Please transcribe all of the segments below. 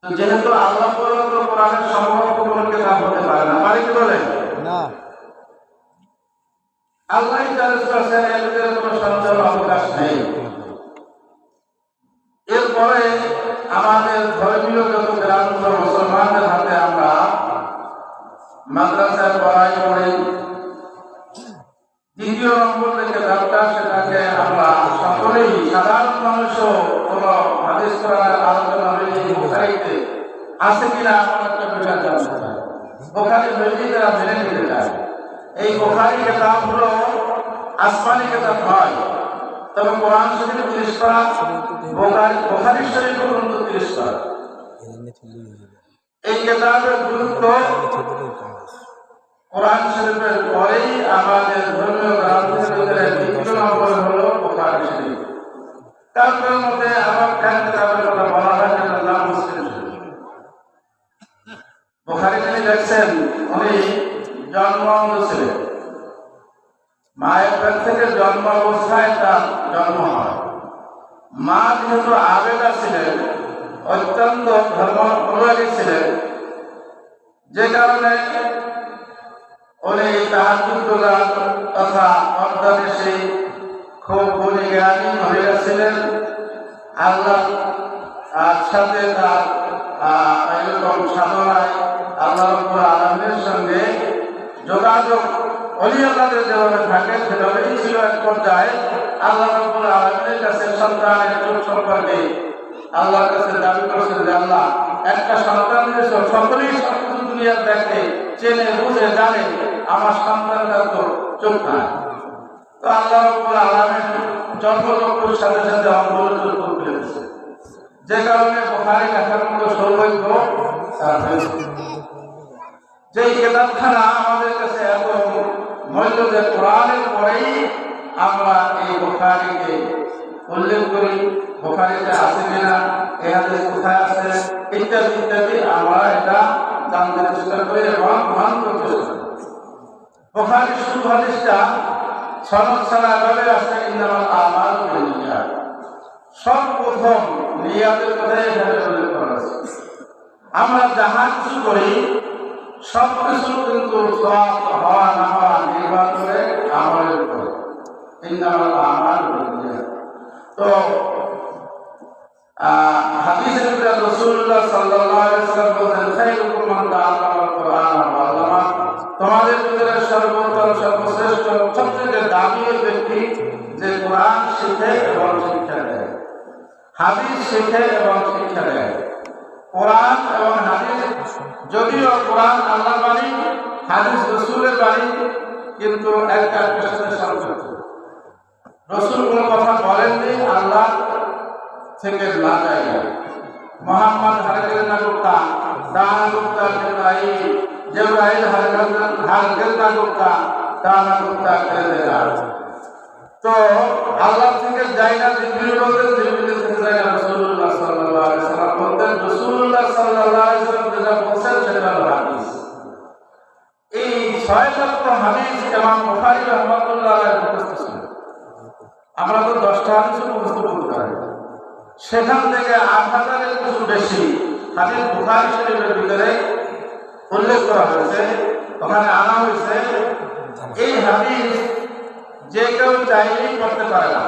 যেহেতু আল্লাহ পর্যন্ত কোরআনের সম্পর্ক কোনো কিতাব হতে পারে না, পারে কি বলেন না? আল্লাহ করেছেন এর কোনো সন্দেহ অবকাশ নেই। এরপরে আমাদের ধর্মীয় যত গ্রামীণ মুসলমানদের হাতে আমরা মাদ্রাসায় পড়াই করি, দ্বিতীয় নম্বর যে কিতাবটা সেটাকে আমরা সকলেই সাধারণ মানুষও কোনো হাদিস কোরআনের আলোচনা হলে বুখারীতে আছে কিনা এমন একটা বিষয় জানতে চায়। বুখারী হইলেই তারা মেনে নিতে চায়। এই বুখারী কিতাব হলো আসমানি কিতাব নয়, তবে কোরআন শরীফ 30 পারা, বুখারী শরীফ 29 পারা। এই কিতাবের গুরুত্ব কোরআন শরীফের পরেই আমাদের ধর্মীয় গ্রন্থের ভিতরে দ্বিতীয় নম্বর হলো বুখারী শরীফ। তারপর মধ্যে আবার কিতাবের কথা বলা হয় যেটার নাম মুসলিম শরীফ। বুখারী যিনি লিখছেন উনি জন্মবন্ধ ছিলেন, মায়ের পেট থেকে জন্ম অবস্থায় তার জন্ম হয়। মা যেহেতু আবেদা ছিলেন, অত্যন্ত ধর্ম অনুরাগী ছিলেন, যে কারণে উনি তাহাজ্জুদ তথা পর্দানিশী খুব গুণী জ্ঞানী মহিলা ছিলেন। আল্লাহ সাথে তার এরকম সাধনায় আল্লাহ রাব্বুল আলামিনের সঙ্গে যোগাযোগ ওলি আল্লাহদের যেভাবে থাকে সেভাবেই ছিল। এক পর্যায়ে আল্লাহ রাব্বুল আলামিনের কাছে সন্তানের সম্পর্কে আল্লাহর কাছে দাবি করছেন যে আল্লাহ একটা সন্তান দিয়েছ, সকলেই সবকিছু দুনিয়ার দেখে, চেনে, বুঝে, জানে, আমার সন্তানরা তো চোখ নাই। তো আল্লাহ রাব্বুল আলামিন জন্মচক্ষুর সাথে সাথে অন্তরের চক্ষু খুলে দিয়েছে, যে কারণে বুখারী লেখার মতো সৌভাগ্য তার হয়েছে। যে কিতাবখানা আমাদের কাছে এত মূল্য, যে কোরআনের পরেই আমরা এই বুখারীকে উল্লেখ করি, বুখারীতে আছে কিনা, এই হাদিস কোথায় আছে, ইত্যাদি ইত্যাদি আমরা এটা জানতে চেষ্টা করি এবং প্রমাণ করতে চেষ্টা করি। বুখারীর শুরু হাদিসটা সনদ ছাড়া এভাবে আছে, ইন্নামাল আমালু বিন্নিয়াত। সর্বপ্রথম নিয়াতের কথাই এখানে উল্লেখ করা আছে। আমরা যাহা কিছু করি সব কিছু কিন্তু সওয়াব হওয়া না হওয়া নির্ভর করে আমলের উপর। ইন্নামাল আমালু বিন্নিয়াত। তো হাদিসের ভিতরে রাসূলুল্লাহ সাল্লাল্লাহু আলাইহি ওয়াসাল্লাম বলেন, খায়রুকুম মান তাআল্লামাল কুরআন ওয়া আল্লামা। তোমাদের ভিতরে সর্বোত্তম, সর্বশ্রেষ্ঠ, সবচেয়ে দামি ব্যক্তি যে কোরআন শিখে এবং শিক্ষা দেয়, হাদিস শিখে এবং শিক্ষা দেয়। কোরআন এবং হাদিস, যদিও কোরআন আল্লাহর বাণী, হাদিস রাসূলের বাণী, কিন্তু একটা একটার সাথে সম্পর্কিত। রাসূল কোনো কথা বলেননি আল্লাহ থেকে না যায়। মুহাম্মদ হারগিজ না গুপ্তা, দানা গুপ্তা জিবরাইল হারগিজ না গুপ্তা, দানা গুপ্তা করে দেয়া। তো আল্লাহ থেকে যায় না, জিবরিল বলতেন, জিবরিল থেকে যায় না রাসূলুল্লাহ সাল্লাল্লাহু আলাইহি ওয়াসাল্লাম বলতেন। রাসূলুল্লাহ সাল্লাল্লাহু আলাইহি ওয়াসাল্লাম যেটা বলেছেন সেটা হলো হাদিস। এই ৬ লক্ষ হাদিস ইমাম বুখারী রাহমাতুল্লাহ আলাইহি মুখস্থ ছিল। আমরা তো 10টা হাদিস মুখস্থ করতে পারি, সেখান থেকে ৮,০০০-এর কিছু বেশি হাদিস বুখারী শরীফের ভিতরে উল্লেখ করা হয়েছে, ওখানে আনা হয়েছে। এই হাদিস যে কেউ চাইলেই পড়তে পারে না।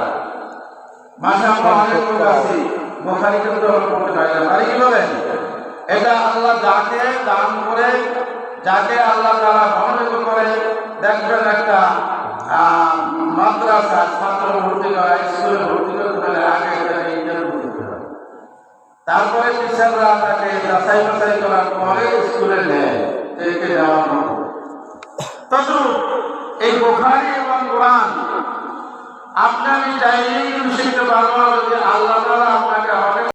মাঝে আমরা অনেক লোক আছি বুখারী কিন্তু আমরা পড়তে পারি না, পারি কি বলেন? এটা আল্লাহ যাকে দান করে, যাকে আল্লাহ তাআলা মনোনীত করে, দেখবেন একটা মাদ্রাসা ছাত্র ভর্তি করা, স্কুলে ভর্তি করতে হলে আগে তাকে ইন্টারভিউ দিতে হয়, তারপরে টিচাররা তাকে যাচাই বাছাই করার পরে স্কুলে নেয়, একে দেওয়া মতো। তদ্রূপ এই বুখারী এবং কোরআন আপনি আমি চাইলেই শিখতে পারবো, যদি আল্লাহ তাআলা আপনাকে